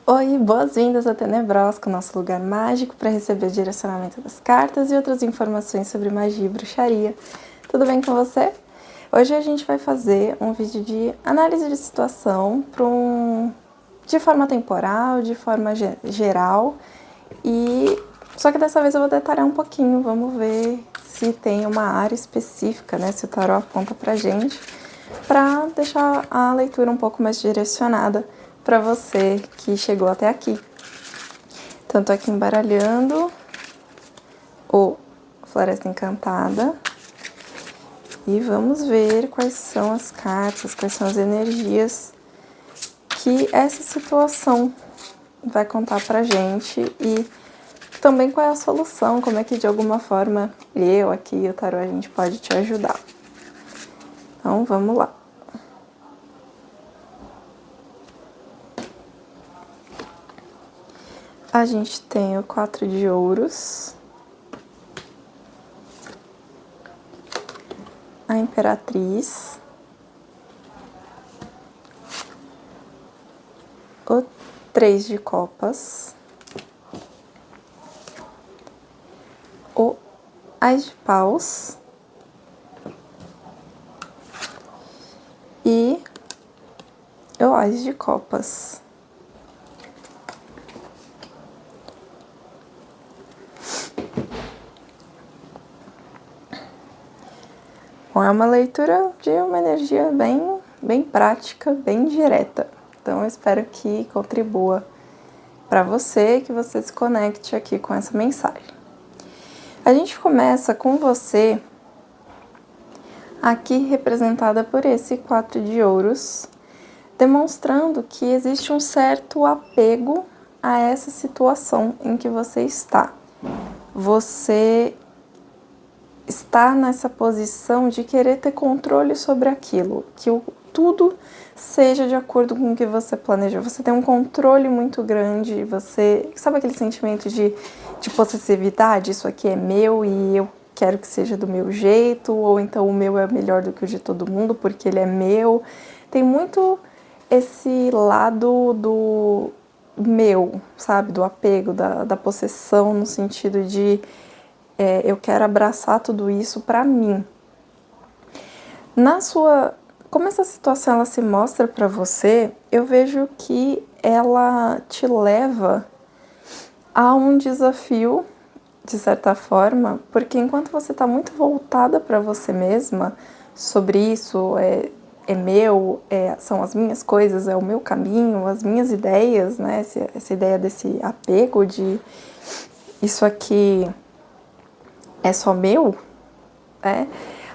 Oi, boas-vindas a Tenebrosca, nosso lugar mágico para receber direcionamento das cartas e outras informações sobre magia e bruxaria. Tudo bem com você? Hoje a gente vai fazer um vídeo de análise de situação de forma temporal, de forma geral, só que dessa vez eu vou detalhar um pouquinho, vamos ver se tem uma área específica, né, se o tarô aponta pra gente, para deixar a leitura um pouco mais direcionada para você que chegou até aqui. Então, tô aqui embaralhando o Floresta Encantada e vamos ver quais são as cartas, quais são as energias que essa situação vai contar pra gente e também qual é a solução, como é que de alguma forma eu aqui e o tarô a gente pode te ajudar. Então, vamos lá. A gente tem o 4 de ouros, a Imperatriz, o 3 de copas, o Ás de paus e o Ás de copas. Bom, é uma leitura de uma energia bem prática, bem direta. Então, eu espero que contribua para você, que você se conecte aqui com essa mensagem. A gente começa com você, aqui representada por esse 4 de ouros, demonstrando que existe um certo apego a essa situação em que você está. Você está nessa posição de querer ter controle sobre aquilo, que tudo seja de acordo com o que você planejou. Você tem um controle muito grande, você... Sabe aquele sentimento de possessividade? Isso aqui é meu e eu quero que seja do meu jeito, ou então o meu é melhor do que o de todo mundo porque ele é meu. Tem muito esse lado do meu, sabe? Do apego, da possessão, no sentido de eu quero abraçar tudo isso para mim. Como essa situação ela se mostra para você, eu vejo que ela te leva a um desafio, de certa forma, porque enquanto você está muito voltada para você mesma, sobre isso, é meu, são as minhas coisas, é o meu caminho, as minhas ideias, né? Essa ideia desse apego de isso aqui é só meu,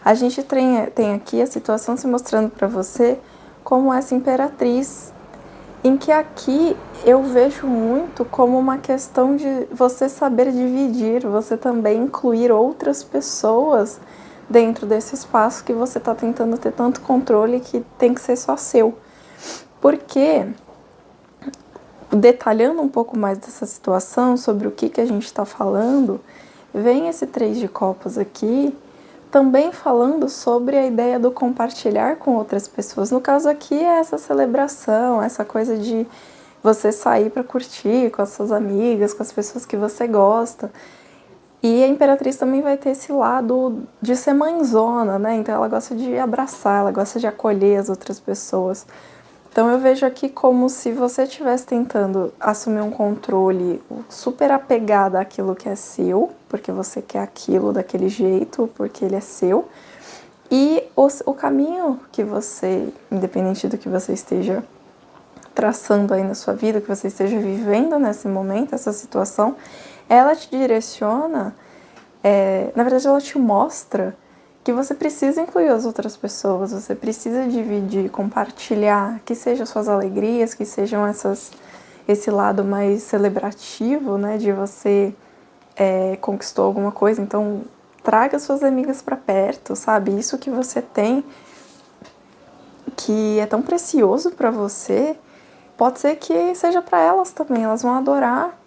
a gente tem aqui a situação se mostrando para você como essa imperatriz, em que aqui eu vejo muito como uma questão de você saber dividir, você também incluir outras pessoas dentro desse espaço que você está tentando ter tanto controle que tem que ser só seu. Porque, detalhando um pouco mais dessa situação, sobre o que a gente está falando, vem esse 3 de copas aqui, também falando sobre a ideia do compartilhar com outras pessoas. No caso aqui é essa celebração, essa coisa de você sair para curtir com as suas amigas, com as pessoas que você gosta. E a Imperatriz também vai ter esse lado de ser mãezona, né? Então ela gosta de abraçar, ela gosta de acolher as outras pessoas. Então eu vejo aqui como se você estivesse tentando assumir um controle super apegado àquilo que é seu, porque você quer aquilo daquele jeito, porque ele é seu. E o caminho que você, independente do que você esteja traçando aí na sua vida, que você esteja vivendo nesse momento, essa situação, ela te direciona, na verdade ela te mostra que você precisa incluir as outras pessoas, você precisa dividir, compartilhar, que sejam suas alegrias, que sejam esse lado mais celebrativo, né, de você conquistou alguma coisa, então traga suas amigas para perto, sabe? Isso que você tem, que é tão precioso para você, pode ser que seja para elas também, elas vão adorar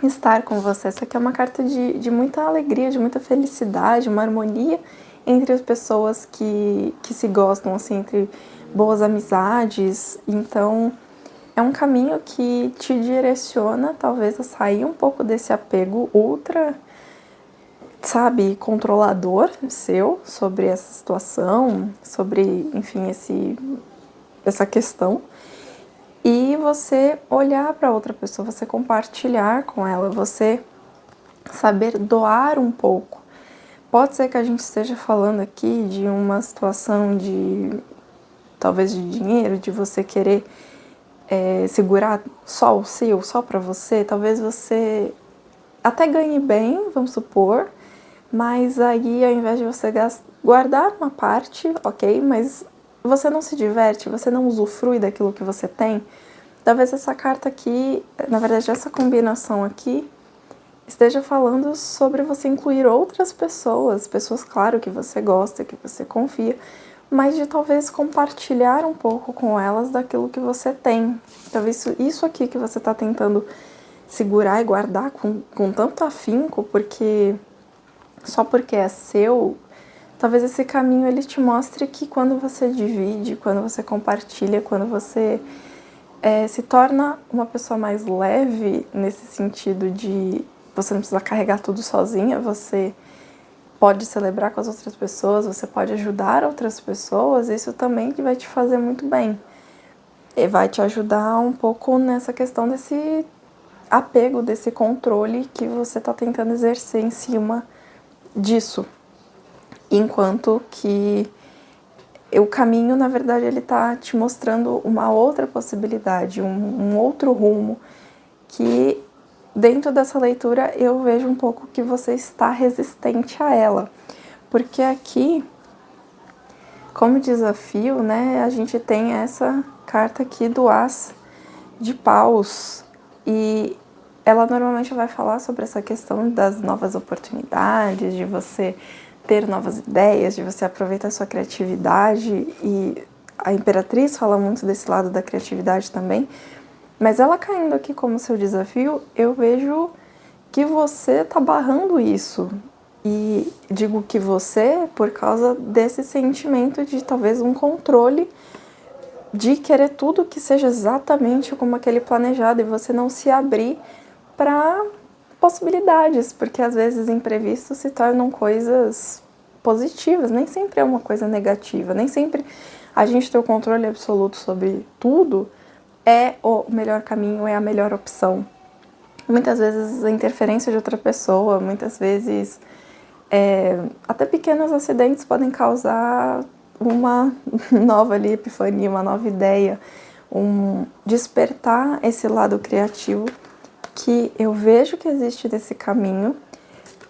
estar com você. Essa aqui é uma carta de muita alegria, de muita felicidade, uma harmonia entre as pessoas que se gostam, assim, entre boas amizades. Então, é um caminho que te direciona, talvez, a sair um pouco desse apego ultra, sabe, controlador seu sobre essa situação, sobre, enfim, essa questão. E você olhar para outra pessoa, você compartilhar com ela, você saber doar um pouco. Pode ser que a gente esteja falando aqui de uma situação talvez de dinheiro, de você querer segurar só o seu, só para você. Talvez você até ganhe bem, vamos supor, mas aí ao invés de você guardar uma parte, ok, mas você não se diverte, você não usufrui daquilo que você tem. Talvez essa carta aqui, na verdade essa combinação aqui, esteja falando sobre você incluir outras pessoas, claro, que você gosta, que você confia, mas de talvez compartilhar um pouco com elas daquilo que você tem. Talvez isso aqui que você está tentando segurar e guardar com tanto afinco, só porque é seu, talvez esse caminho ele te mostre que quando você divide, quando você compartilha, quando você se torna uma pessoa mais leve, nesse sentido de você não precisa carregar tudo sozinha, você pode celebrar com as outras pessoas, você pode ajudar outras pessoas, isso também vai te fazer muito bem. E vai te ajudar um pouco nessa questão desse apego, desse controle que você está tentando exercer em cima disso. Enquanto que o caminho, na verdade, ele está te mostrando uma outra possibilidade, um outro rumo, que dentro dessa leitura eu vejo um pouco que você está resistente a ela. Porque aqui, como desafio, né, a gente tem essa carta aqui do As de Paus. E ela normalmente vai falar sobre essa questão das novas oportunidades, de você ter novas ideias, de você aproveitar a sua criatividade, e a Imperatriz fala muito desse lado da criatividade também, mas ela caindo aqui como seu desafio, eu vejo que você tá barrando isso, e digo que você por causa desse sentimento de talvez um controle, de querer tudo que seja exatamente como aquele planejado, e você não se abrir para possibilidades, porque às vezes imprevistos se tornam coisas positivas, nem sempre é uma coisa negativa, nem sempre a gente ter o controle absoluto sobre tudo é o melhor caminho, é a melhor opção. Muitas vezes a interferência de outra pessoa, muitas vezes até pequenos acidentes podem causar uma nova ali, epifania, uma nova ideia, despertar esse lado criativo que eu vejo que existe desse caminho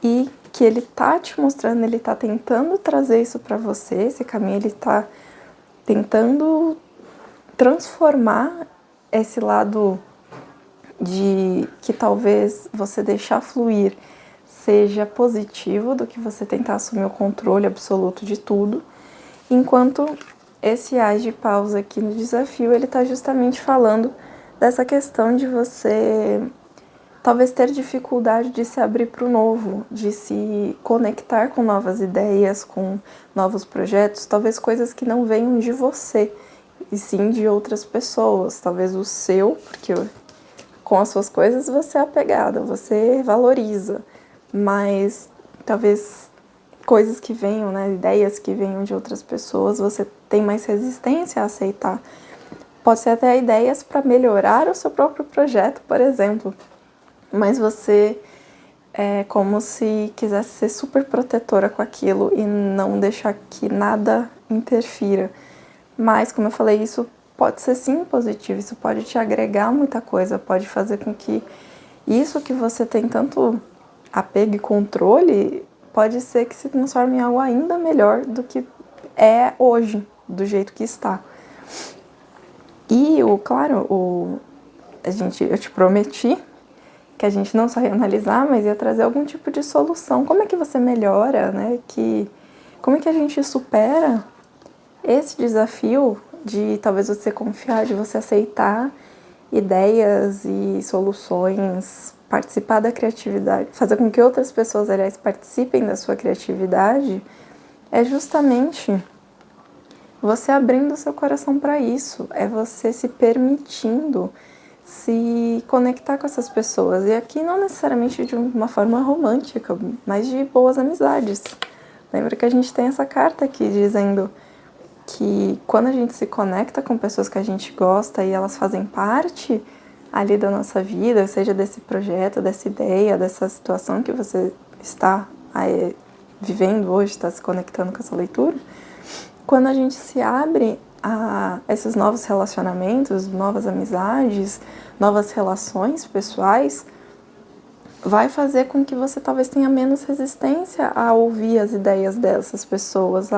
e que ele tá te mostrando, ele tá tentando trazer isso para você, esse caminho ele tá tentando transformar esse lado de que talvez você deixar fluir seja positivo do que você tentar assumir o controle absoluto de tudo, enquanto esse As de Paus aqui no desafio, ele tá justamente falando dessa questão de você talvez ter dificuldade de se abrir para o novo, de se conectar com novas ideias, com novos projetos, talvez coisas que não venham de você, e sim de outras pessoas, talvez o seu, porque com as suas coisas você é apegada, você valoriza, mas talvez coisas que venham, né, ideias que venham de outras pessoas, você tem mais resistência a aceitar. Pode ser até ideias para melhorar o seu próprio projeto, por exemplo, mas você é como se quisesse ser super protetora com aquilo e não deixar que nada interfira. Mas, como eu falei, isso pode ser sim positivo, isso pode te agregar muita coisa, pode fazer com que isso que você tem tanto apego e controle, pode ser que se transforme em algo ainda melhor do que é hoje, do jeito que está. E, claro, eu te prometi que a gente não só ia analisar, mas ia trazer algum tipo de solução. Como é que você melhora, né? Como é que a gente supera esse desafio de talvez você confiar, de você aceitar ideias e soluções, participar da criatividade, fazer com que outras pessoas, aliás, participem da sua criatividade, é justamente você abrindo seu coração para isso, é você se permitindo se conectar com essas pessoas. E aqui não necessariamente de uma forma romântica, mas de boas amizades. Lembra que a gente tem essa carta aqui dizendo que quando a gente se conecta com pessoas que a gente gosta e elas fazem parte ali da nossa vida, seja desse projeto, dessa ideia, dessa situação que você está vivendo hoje, está se conectando com essa leitura, quando a gente se abre a esses novos relacionamentos, novas amizades, novas relações pessoais, vai fazer com que você talvez tenha menos resistência a ouvir as ideias dessas pessoas,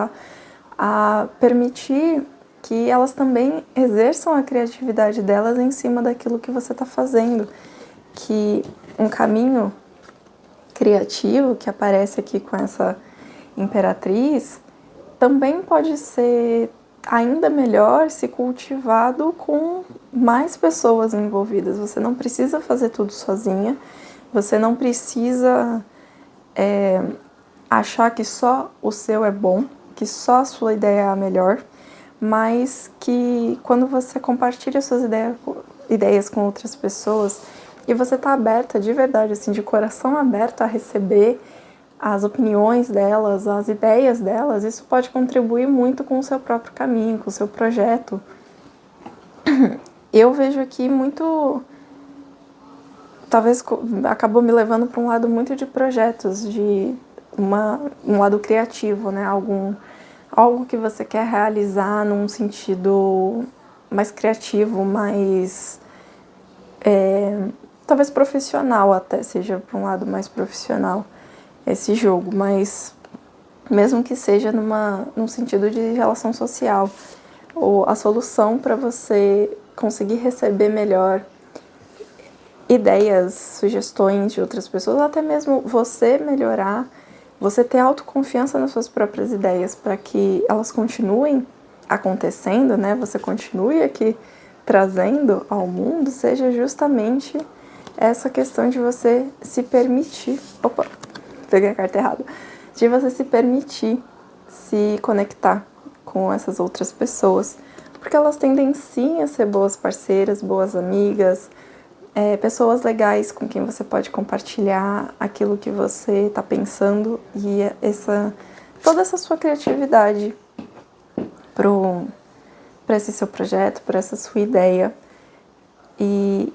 a permitir que elas também exerçam a criatividade delas em cima daquilo que você está fazendo. Que um caminho criativo que aparece aqui com essa imperatriz também pode ser ainda melhor se cultivado com mais pessoas envolvidas. Você não precisa fazer tudo sozinha, você não precisa achar que só o seu é bom, que só a sua ideia é a melhor, mas que quando você compartilha suas ideias com outras pessoas e você está aberta de verdade, assim, de coração aberto a receber as opiniões delas, as ideias delas, isso pode contribuir muito com o seu próprio caminho, com o seu projeto. Eu vejo aqui muito... Talvez acabou me levando para um lado muito de projetos, de um lado criativo, né? Algo que você quer realizar num sentido mais criativo, mais... talvez profissional até, seja para um lado mais profissional esse jogo, mas mesmo que seja num sentido de relação social, ou a solução para você conseguir receber melhor ideias, sugestões de outras pessoas, ou até mesmo você melhorar, você ter autoconfiança nas suas próprias ideias para que elas continuem acontecendo, né? Você continue aqui trazendo ao mundo, seja justamente essa questão de você se permitir... Opa! Peguei a carta errada. De você se permitir se conectar com essas outras pessoas. Porque elas tendem sim a ser boas parceiras, boas amigas, pessoas legais com quem você pode compartilhar aquilo que você está pensando e toda essa sua criatividade para esse seu projeto, para essa sua ideia. E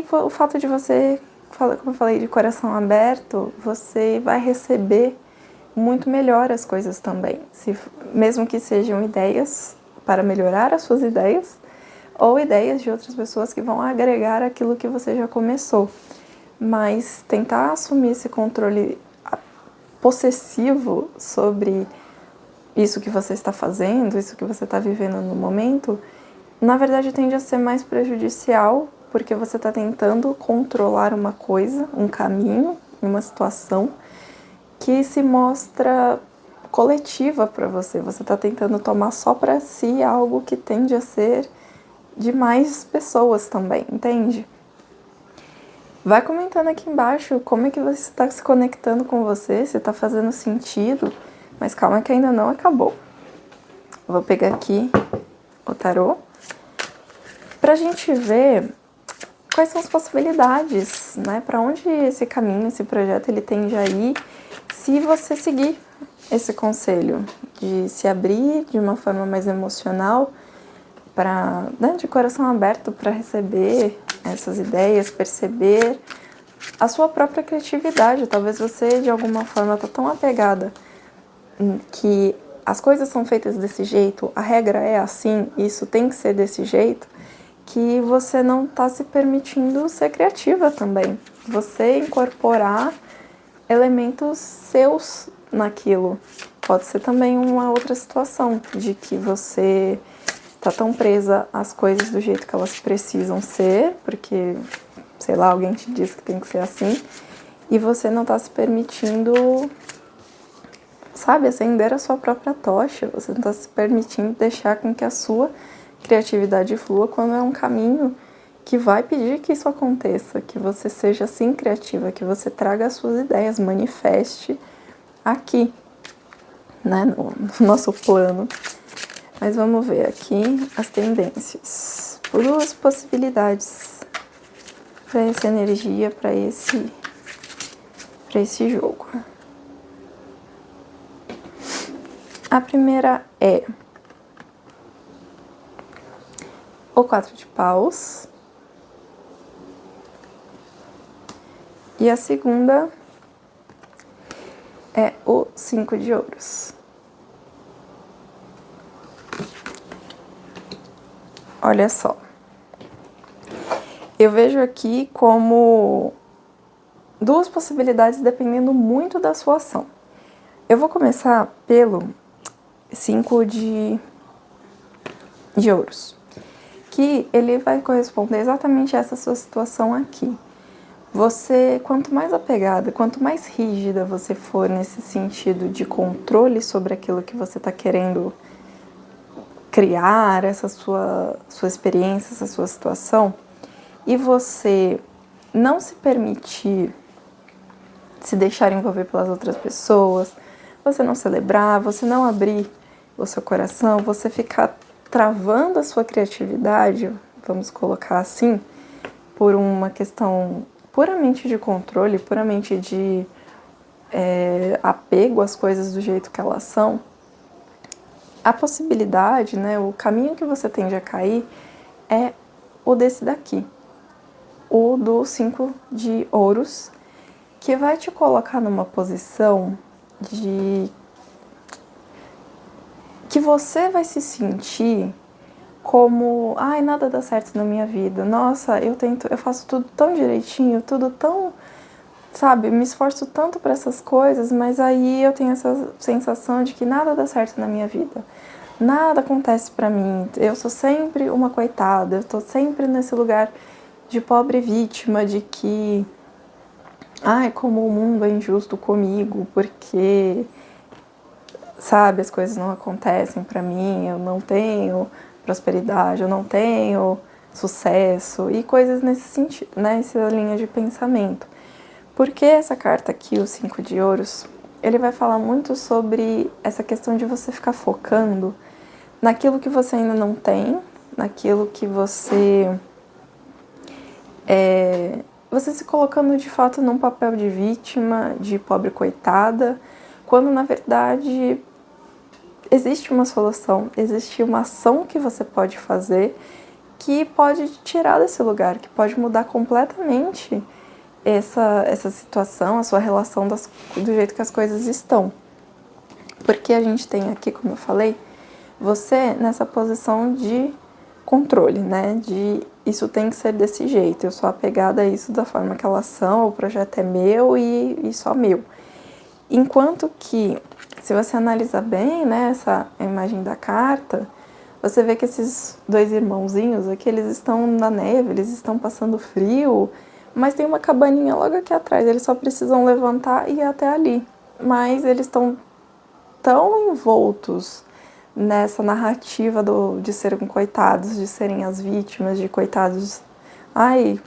o fato de você, como eu falei, de coração aberto, você vai receber muito melhor as coisas também. Mesmo que sejam ideias para melhorar as suas ideias, ou ideias de outras pessoas que vão agregar aquilo que você já começou. Mas tentar assumir esse controle possessivo sobre isso que você está fazendo, isso que você está vivendo no momento, na verdade tende a ser mais prejudicial, porque você está tentando controlar uma coisa, um caminho, uma situação que se mostra coletiva para você. Você está tentando tomar só para si algo que tende a ser de mais pessoas também, entende? Vai comentando aqui embaixo como é que você está se conectando com você, se está fazendo sentido, mas calma que ainda não acabou. Vou pegar aqui o tarô pra gente ver quais são as possibilidades, né? Para onde esse caminho, esse projeto, ele tende a ir, se você seguir esse conselho de se abrir de uma forma mais emocional, né, de coração aberto para receber essas ideias, perceber a sua própria criatividade. Talvez você, de alguma forma, está tão apegada que as coisas são feitas desse jeito, a regra é assim, isso tem que ser desse jeito, que você não está se permitindo ser criativa também. Você incorporar elementos seus naquilo. Pode ser também uma outra situação de que você tá tão presa às coisas do jeito que elas precisam ser, porque, sei lá, alguém te diz que tem que ser assim, e você não tá se permitindo, sabe, acender a sua própria tocha, você não tá se permitindo deixar com que a sua criatividade flua quando é um caminho que vai pedir que isso aconteça, que você seja assim criativa, que você traga as suas ideias, manifeste aqui, né, no nosso plano. Mas vamos ver aqui as tendências. Duas possibilidades para essa energia, para esse jogo. A primeira é o 4 de paus. E a segunda é o 5 de ouros. Olha só. Eu vejo aqui como duas possibilidades dependendo muito da sua ação. Eu vou começar pelo 5 de ouros, que ele vai corresponder exatamente a essa sua situação aqui. Você, quanto mais apegada, quanto mais rígida você for nesse sentido de controle sobre aquilo que você está querendo criar, essa sua experiência, essa sua situação, e você não se permitir se deixar envolver pelas outras pessoas, você não celebrar, você não abrir o seu coração, você ficar travando a sua criatividade, vamos colocar assim, por uma questão puramente de controle, puramente de apego às coisas do jeito que elas são, a possibilidade, né, o caminho que você tende a cair é o desse daqui, o do 5 de ouros, que vai te colocar numa posição de que você vai se sentir como, ai, nada dá certo na minha vida, nossa, eu faço tudo tão direitinho, tudo tão, sabe, me esforço tanto para essas coisas, mas aí eu tenho essa sensação de que nada dá certo na minha vida, nada acontece para mim, eu sou sempre uma coitada, eu tô sempre nesse lugar de pobre vítima, de que, ai, como o mundo é injusto comigo, porque, sabe, as coisas não acontecem para mim, eu não tenho prosperidade, eu não tenho sucesso e coisas nesse sentido, né, essa linha de pensamento. Porque essa carta aqui, o 5 de ouros, ele vai falar muito sobre essa questão de você ficar focando naquilo que você ainda não tem, naquilo que você se colocando de fato num papel de vítima, de pobre coitada, quando na verdade existe uma solução, existe uma ação que você pode fazer que pode te tirar desse lugar, que pode mudar completamente essa situação, a sua relação do jeito que as coisas estão. Porque a gente tem aqui, como eu falei, você nessa posição de controle, né? De isso tem que ser desse jeito, eu sou apegada a isso da forma que elas são, o projeto é meu e só meu. Enquanto que, se você analisar bem, né, essa imagem da carta, você vê que esses dois irmãozinhos aqui, eles estão na neve, eles estão passando frio, mas tem uma cabaninha logo aqui atrás, eles só precisam levantar e ir até ali. Mas eles estão tão envoltos nessa narrativa de serem coitados, de serem as vítimas, de coitados, ai,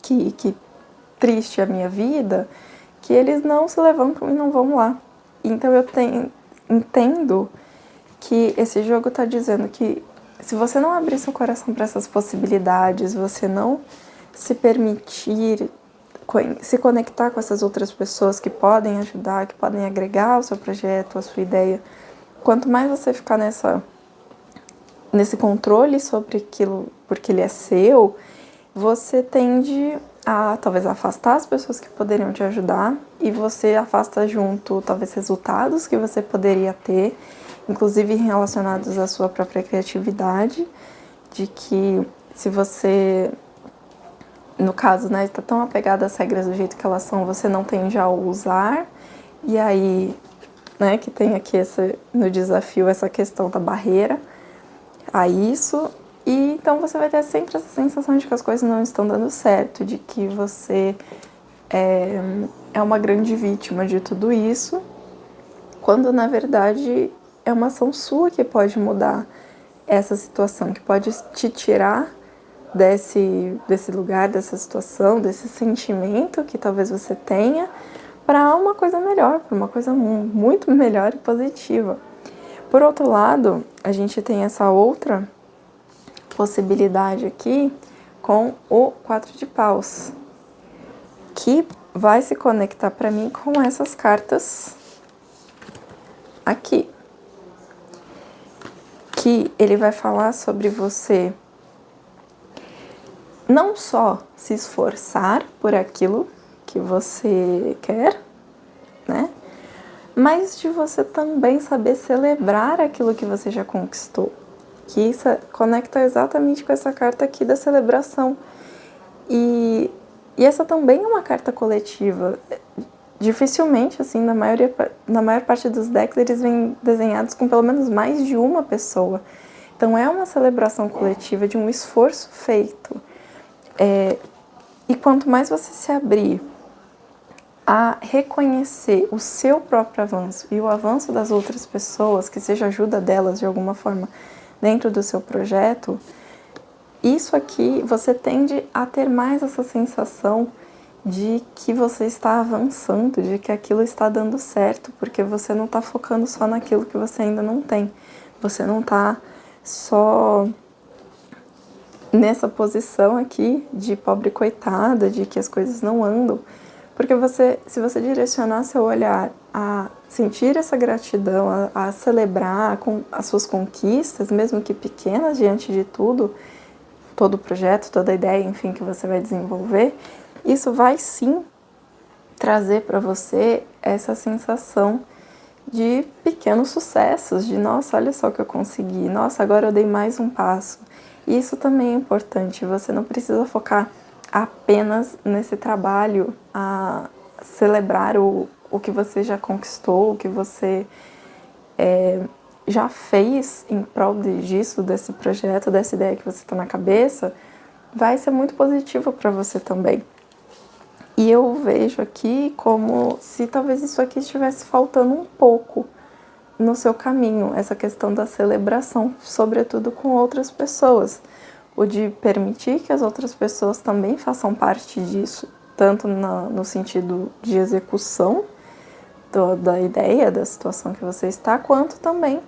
que triste a minha vida, que eles não se levantam e não vão lá. Então eu entendo que esse jogo está dizendo que se você não abrir seu coração para essas possibilidades, você não se permitir se conectar com essas outras pessoas que podem ajudar, que podem agregar ao seu projeto, à sua ideia, quanto mais você ficar nesse controle sobre aquilo, porque ele é seu, você tende a talvez afastar as pessoas que poderiam te ajudar e você afasta junto talvez resultados que você poderia ter, inclusive relacionados à sua própria criatividade, de que se você, no caso, né, está tão apegado às regras do jeito que elas são, você não tende a usar, e aí, né, que tem aqui no desafio essa questão da barreira a isso. E então você vai ter sempre essa sensação de que as coisas não estão dando certo, de que você é uma grande vítima de tudo isso, quando na verdade é uma ação sua que pode mudar essa situação, que pode te tirar desse lugar, dessa situação, desse sentimento que talvez você tenha, para uma coisa melhor, para uma coisa muito melhor e positiva. Por outro lado, a gente tem essa outra possibilidade aqui com o 4 de paus, que vai se conectar para mim com essas cartas aqui. Que ele vai falar sobre você não só se esforçar por aquilo que você quer, né? Mas de você também saber celebrar aquilo que você já conquistou. Que isso conecta exatamente com essa carta aqui da celebração. E essa também é uma carta coletiva. Dificilmente, assim, na maior parte dos decks, eles vêm desenhados com pelo menos mais de uma pessoa. Então, é uma celebração coletiva de um esforço feito. E quanto mais você se abrir a reconhecer o seu próprio avanço e o avanço das outras pessoas, que seja ajuda delas de alguma forma dentro do seu projeto, isso aqui você tende a ter mais essa sensação de que você está avançando, de que aquilo está dando certo, porque você não está focando só naquilo que você ainda não tem. Você não está só nessa posição aqui de pobre coitada, de que as coisas não andam. Porque se você direcionar seu olhar a sentir essa gratidão, a celebrar as suas conquistas, mesmo que pequenas diante de tudo, todo o projeto, toda a ideia, enfim, que você vai desenvolver, isso vai sim trazer para você essa sensação de pequenos sucessos, de nossa, olha só o que eu consegui, nossa, agora eu dei mais um passo. Isso também é importante, você não precisa focar apenas nesse trabalho, a celebrar o que você já conquistou, o que você já fez em prol disso, desse projeto, dessa ideia que você está na cabeça, vai ser muito positivo para você também. E eu vejo aqui como se talvez isso aqui estivesse faltando um pouco no seu caminho, essa questão da celebração, sobretudo com outras pessoas. O de permitir que as outras pessoas também façam parte disso, tanto no sentido de execução da ideia, da situação que você está, quanto também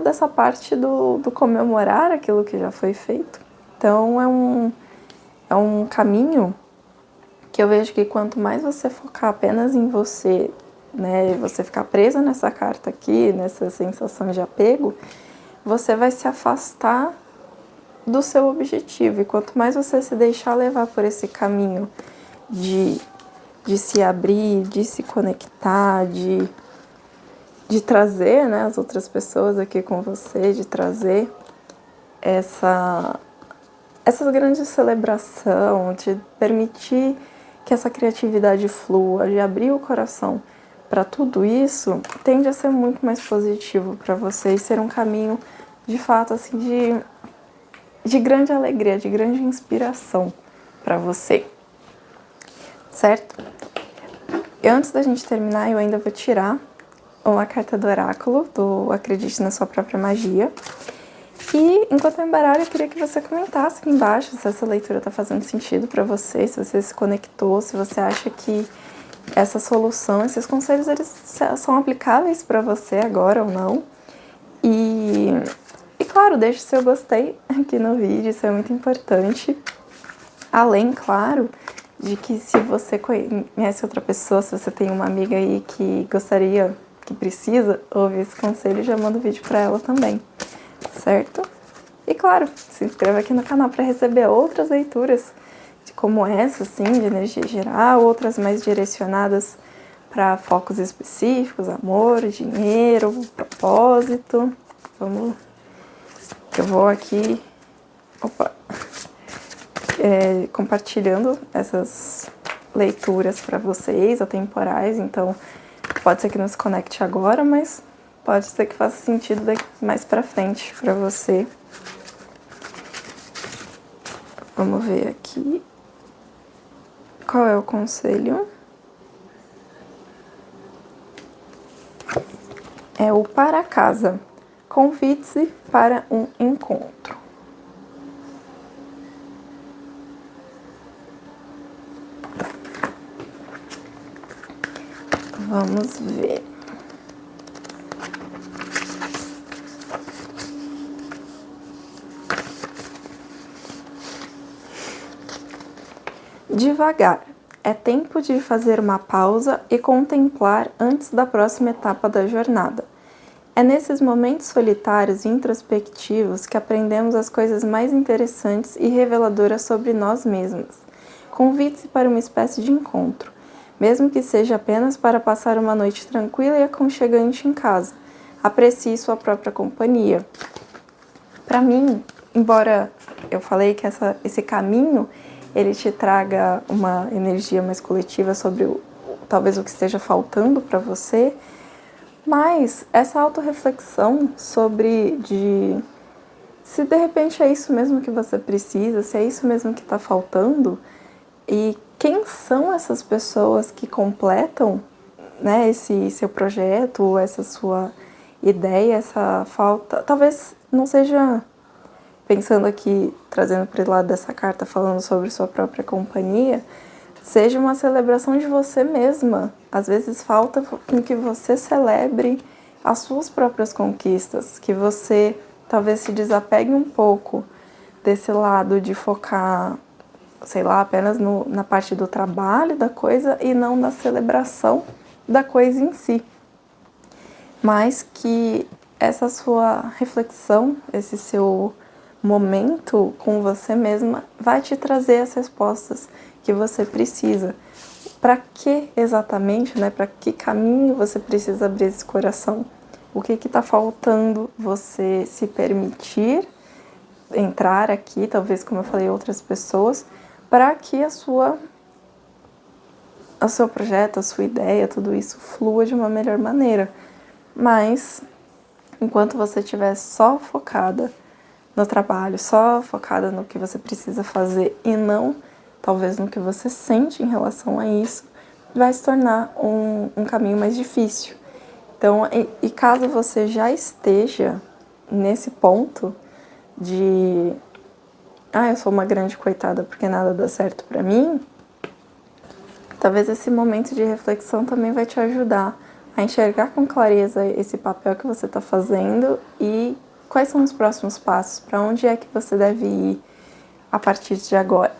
dessa parte do comemorar aquilo que já foi feito. Então é um caminho que eu vejo que quanto mais você focar apenas em você, né, você ficar presa nessa carta aqui, nessa sensação de apego, você vai se afastar do seu objetivo. E quanto mais você se deixar levar por esse caminho de se abrir, de se conectar, de trazer, né, as outras pessoas aqui com você, de trazer essa grande celebração, de permitir que essa criatividade flua, de abrir o coração para tudo isso, tende a ser muito mais positivo para você e ser um caminho, de fato, assim, de grande alegria, de grande inspiração para você, certo? E antes da gente terminar, eu ainda vou tirar uma carta do oráculo, do Acredite na Sua Própria Magia. E enquanto eu embaralho, eu queria que você comentasse aqui embaixo se essa leitura está fazendo sentido para você, se você se conectou, se você acha que essa solução, esses conselhos, eles são aplicáveis para você agora ou não. E claro, deixe seu gostei aqui no vídeo, isso é muito importante. Além, claro, de que se você conhece outra pessoa, se você tem uma amiga aí que gostaria, que precisa ouvir esse conselho, já manda o vídeo para ela também. Certo? E claro, se inscreva aqui no canal para receber outras leituras como essa, assim, de energia geral, outras mais direcionadas para focos específicos, amor, dinheiro, propósito. Vamos, eu vou aqui, compartilhando essas leituras para vocês, atemporais, então pode ser que não se conecte agora, mas pode ser que faça sentido mais pra frente pra você. Vamos ver aqui. Qual é o conselho? É o para casa. Convide-se para um encontro. Vamos ver. Devagar. É tempo de fazer uma pausa e contemplar antes da próxima etapa da jornada. É nesses momentos solitários e introspectivos que aprendemos as coisas mais interessantes e reveladoras sobre nós mesmos. Convide-se para uma espécie de encontro, mesmo que seja apenas para passar uma noite tranquila e aconchegante em casa. Aprecie sua própria companhia. Para mim, embora eu falei que esse caminho ele te traga uma energia mais coletiva sobre talvez o que esteja faltando para você, mas essa autorreflexão sobre se de repente é isso mesmo que você precisa, se é isso mesmo que está faltando, e quem são essas pessoas que completam, né, esse seu projeto, essa sua ideia, essa falta, talvez não seja, pensando aqui, trazendo para o lado dessa carta, falando sobre sua própria companhia, seja uma celebração de você mesma. Às vezes falta que você celebre as suas próprias conquistas, que você talvez se desapegue um pouco desse lado de focar, sei lá, apenas na parte do trabalho da coisa e não na celebração da coisa em si. Mas que essa sua reflexão, esse seu momento com você mesma vai te trazer as respostas que você precisa. Para que exatamente, né? Para que caminho você precisa abrir esse coração? O que está faltando você se permitir entrar aqui, talvez como eu falei, outras pessoas, para que o seu projeto, a sua ideia, tudo isso flua de uma melhor maneira. Mas enquanto você estiver só focada no trabalho, só focada no que você precisa fazer e não, talvez, no que você sente em relação a isso, vai se tornar um caminho mais difícil. Então, e caso você já esteja nesse ponto de eu sou uma grande coitada porque nada dá certo pra mim, talvez esse momento de reflexão também vai te ajudar a enxergar com clareza esse papel que você está fazendo e quais são os próximos passos, para onde é que você deve ir a partir de agora.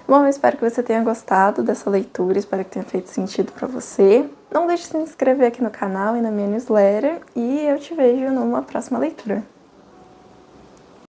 Bom, eu espero que você tenha gostado dessa leitura, espero que tenha feito sentido para você. Não deixe de se inscrever aqui no canal e na minha newsletter e eu te vejo numa próxima leitura.